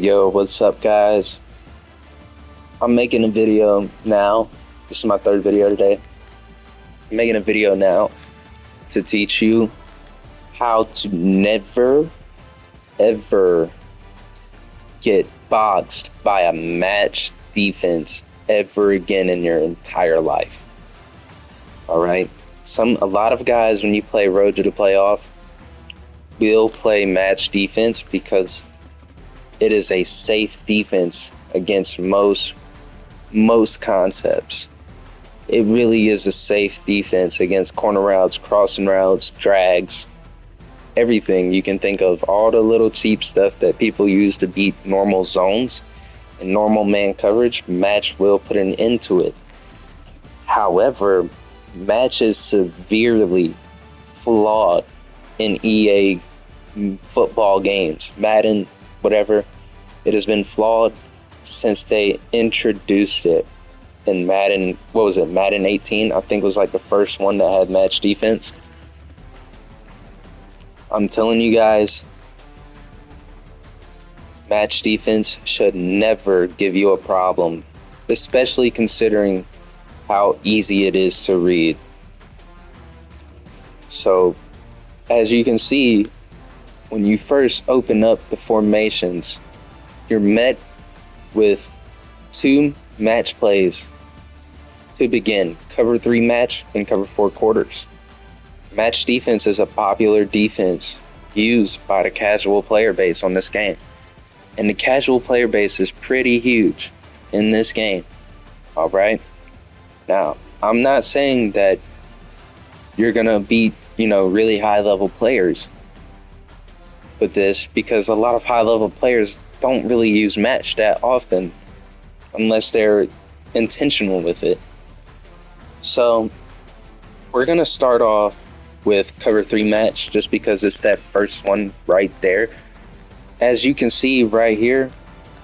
Yo, what's up, guys? I'm making a video now. This is my third video today. I'm making a video now to teach you how to never, ever get boxed by a match defense ever again in your entire life. All right? A lot of guys, when you play Road to the Playoff, will play match defense because it is a safe defense against most concepts. It really is a safe defense against corner routes, crossing routes, drags, everything you can think of. All the little cheap stuff that people use to beat normal zones and normal man coverage, match will put an end to it. However, match is severely flawed in EA football games, Madden, whatever. It has been flawed since they introduced it in Madden. What was it? Madden 18, I think, was like the first one that had match defense. I'm telling you guys, match defense should never give you a problem, especially considering how easy it is to read. So, as you can see, when you first open up the formations, you're met with two match plays to begin: cover 3 match and cover 4 quarters. Match defense is a popular defense used by the casual player base on this game, and the casual player base is pretty huge in this game. All right, now I'm not saying that you're gonna beat really high level players with this, because a lot of high level players don't really use match that often unless they're intentional with it. So we're gonna start off with cover 3 match just because it's that first one right there. As you can see right here,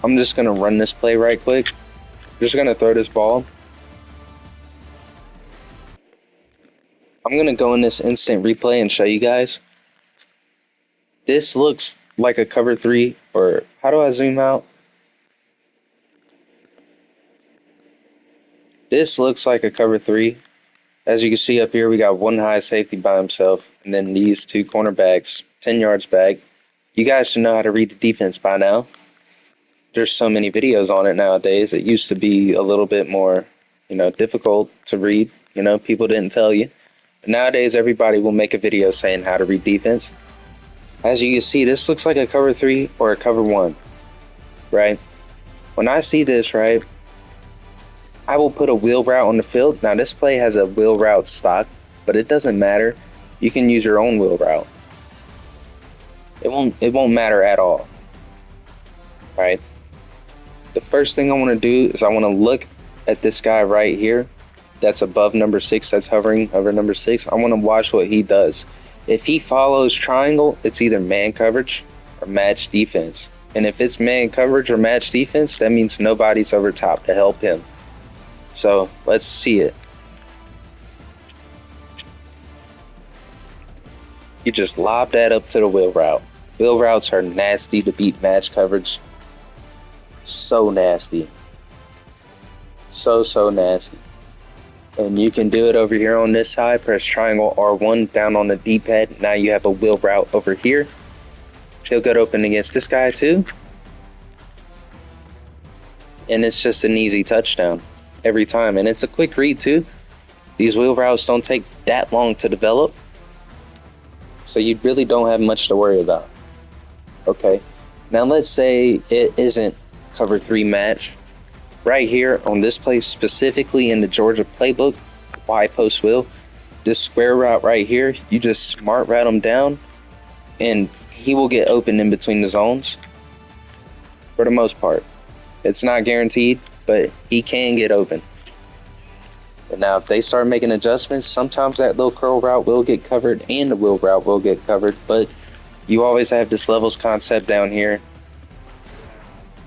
I'm just gonna run this play right quick. Just gonna throw this ball. I'm gonna go in this instant replay and show you guys. This looks like a cover 3, or how do I zoom out? This looks like a cover 3. As you can see up here, we got one high safety by himself, and then these 2 cornerbacks 10 yards back. You guys should know how to read the defense by now. There's so many videos on it nowadays. It used to be a little bit more, difficult to read. People didn't tell you. But nowadays, everybody will make a video saying how to read defense. As you can see, this looks like a cover 3 or a cover 1, right? When I see this, right, I will put a wheel route on the field. Now, this play has a wheel route stock, but it doesn't matter. You can use your own wheel route. It won't matter at all, right? The first thing I want to do is I want to look at this guy right here that's above number 6, that's hovering over number 6. I want to watch what he does. If he follows triangle, it's either man coverage or match defense. And if it's man coverage or match defense, that means nobody's over top to help him. So let's see it. You just lob that up to the wheel route. Wheel routes are nasty to beat match coverage. So nasty. So nasty. And you can do it over here on this side. Press triangle R1 down on the D-pad. Now you have a wheel route over here. He'll get open against this guy too. And it's just an easy touchdown every time. And it's a quick read too. These wheel routes don't take that long to develop, so you really don't have much to worry about. Okay, now let's say it isn't cover 3 match. Right here on this play, specifically in the Georgia playbook, Y post wheel, this square route right here, you just smart route him down and he will get open in between the zones for the most part. It's not guaranteed, but he can get open. And now if they start making adjustments, sometimes that little curl route will get covered and the wheel route will get covered, but you always have this levels concept down here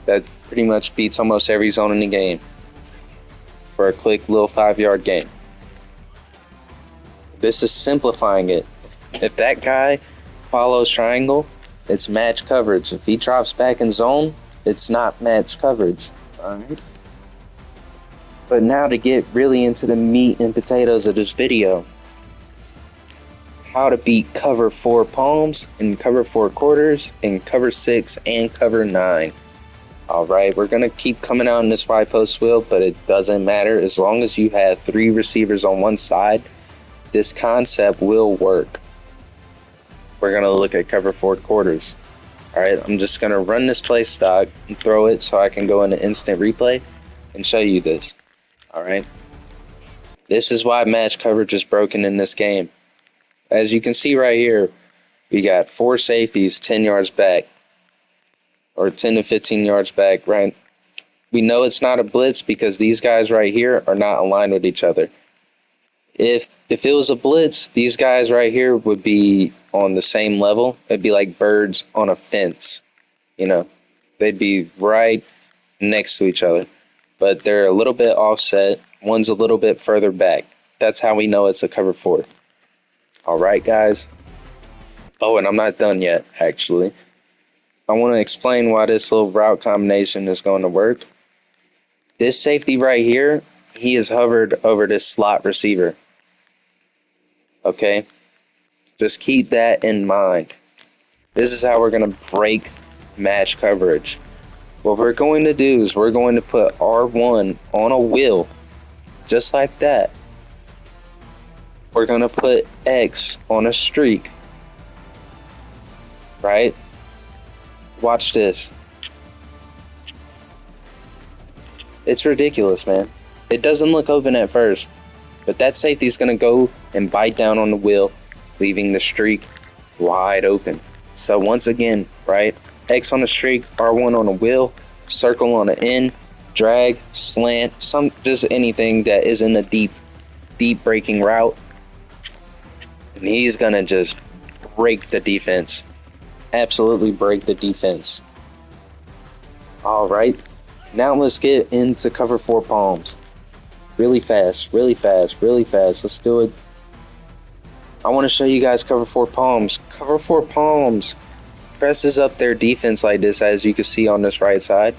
that pretty much beats almost every zone in the game for a quick little 5-yard gain. This is simplifying it. If that guy follows triangle, it's match coverage. If he drops back in zone, It's not match coverage. Alright. But now to get really into the meat and potatoes of this video. How to beat cover 4 palms and cover 4 quarters and cover 6 and cover 9. Alright, we're going to keep coming out in this wide post wheel, but it doesn't matter. As long as you have 3 receivers on one side, this concept will work. We're going to look at cover 4 quarters. Alright, I'm just going to run this play stock and throw it so I can go into instant replay and show you this. Alright, this is why match coverage is broken in this game. As you can see right here, we got 4 safeties 10 yards back, or 10 to 15 yards back, right? We know it's not a blitz because these guys right here are not aligned with each other. If it was a blitz, these guys right here would be on the same level. It'd be like birds on a fence, you know. They'd be right next to each other, but they're a little bit offset. One's a little bit further back. That's how we know it's a cover 4. All right, guys. Oh, and I'm not done yet, actually. I want to explain why this little route combination is going to work. This safety right here, he is hovered over this slot receiver. Okay? Just keep that in mind. This is how we're going to break match coverage. What we're going to do is we're going to put R1 on a wheel, just like that. We're going to put X on a streak. Right? Watch this. It's ridiculous, man. It doesn't look open at first, but that safety's going to go and bite down on the wheel, leaving the streak wide open. So once again, right, X on the streak, R1 on the wheel, circle on the end, drag, slant, just anything that isn't a deep breaking route. And he's going to just break the defense. Absolutely break the defense. All right, now let's get into cover 4 palms. Really fast, really fast, really fast. Let's do it. I want to show you guys cover 4 palms. Cover 4 palms presses up their defense like this, as you can see on this right side.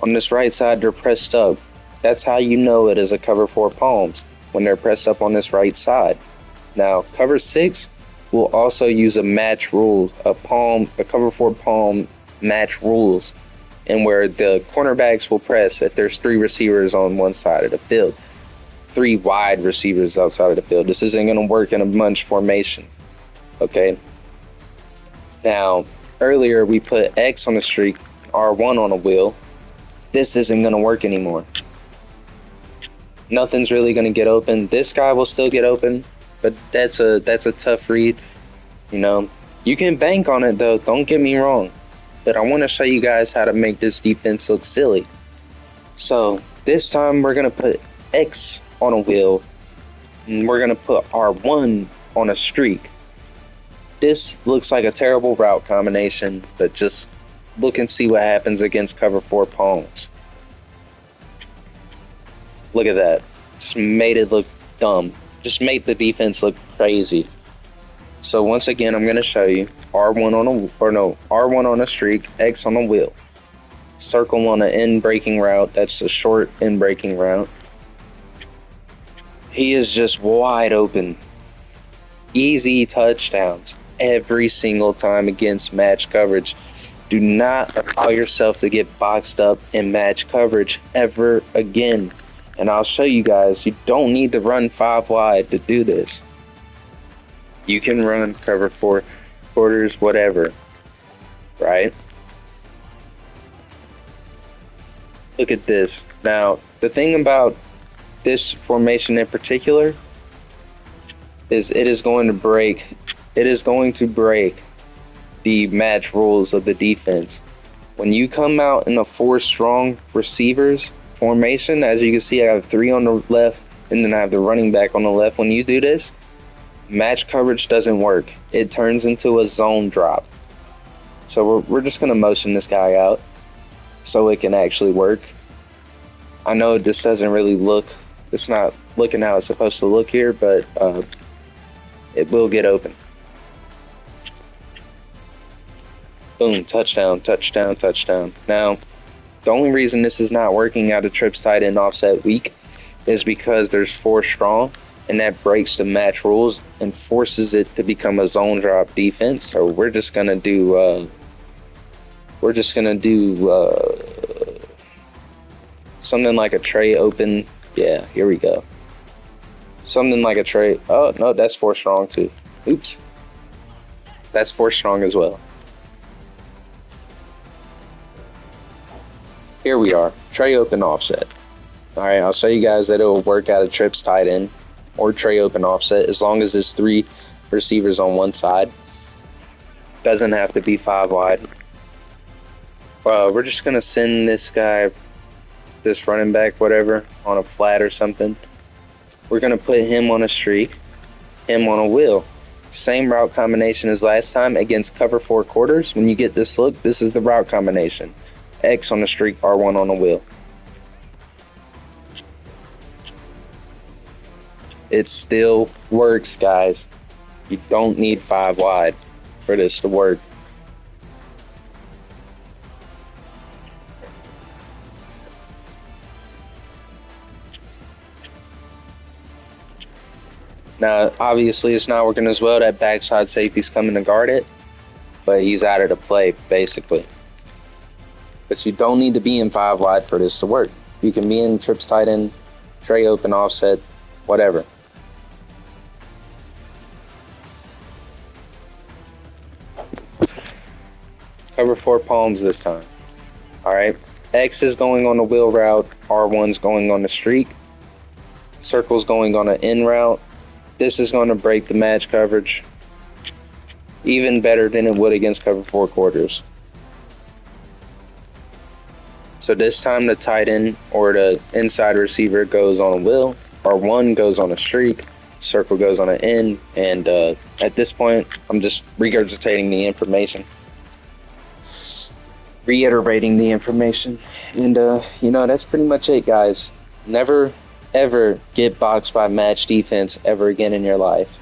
On this right side, they're pressed up. That's how you know it is a cover 4 palms, when they're pressed up on this right side. Now, cover 6 will also use a match rule, a cover 4 palm match rules, and where the cornerbacks will press if there's 3 receivers on one side of the field, 3 wide receivers outside of the field. This isn't going to work in a bunch formation, okay? Now, earlier we put X on the streak, R1 on a wheel. This isn't going to work anymore. Nothing's really going to get open. This guy will still get open, but that's a tough read. You know, you can bank on it though, don't get me wrong. But I want to show you guys how to make this defense look silly. So this time we're going to put X on a wheel, and we're going to put R1 on a streak. This looks like a terrible route combination, but just look and see what happens against cover 4 palms. Look at that. Just made it look dumb. Just made the defense look crazy. So once again, I'm going to show you R1 on a streak, X on a wheel. Circle on an end breaking route. That's a short end breaking route. He is just wide open. Easy touchdowns every single time against match coverage. Do not allow yourself to get boxed up in match coverage ever again. And I'll show you guys, you don't need to run 5 wide to do this. You can run cover 4 quarters, whatever, right? Look at this. Now, the thing about this formation in particular is it is going to break the match rules of the defense. When you come out in a 4 strong receivers formation, as you can see, I have 3 on the left, and then I have the running back on the left. When you do this, match coverage doesn't work. It turns into a zone drop. So we're just going to motion this guy out so it can actually work. I know this doesn't really look, it's not looking how it's supposed to look here, but it will get open. Boom, touchdown, touchdown, touchdown. Now, the only reason this is not working out of trips tight end offset weak is because there's 4 strong, and that breaks the match rules and forces it to become a zone drop defense. So we're just gonna do something like a tray open. Yeah, here we go. Something like a tray. Oh no, that's 4 strong too. Oops, that's 4 strong as well. Here we are, tray open offset. All right, I'll show you guys that it'll work out of trips tight end or tray open offset as long as there's 3 receivers on one side. Doesn't have to be 5 wide. We're just gonna send this guy, this running back, whatever, on a flat or something. We're gonna put him on a streak, him on a wheel. Same route combination as last time against cover 4 quarters. When you get this look, this is the route combination. X on a streak, R1 on a wheel. It still works, guys. You don't need 5 wide for this to work. Now, obviously, it's not working as well. That backside safety's coming to guard it, but he's out of the play, basically. But you don't need to be in 5 wide for this to work. You can be in trips tight end, tray open offset, whatever. Cover 4 palms this time. All right. X is going on the wheel route. R1's going on the streak. Circle's going on an in route. This is going to break the match coverage even better than it would against cover 4 quarters. So this time the tight end or the inside receiver goes on a wheel, R1 goes on a streak, circle goes on an in, and at this point, I'm just regurgitating the information. Reiterating the information. And, that's pretty much it, guys. Never, ever get boxed by match defense ever again in your life.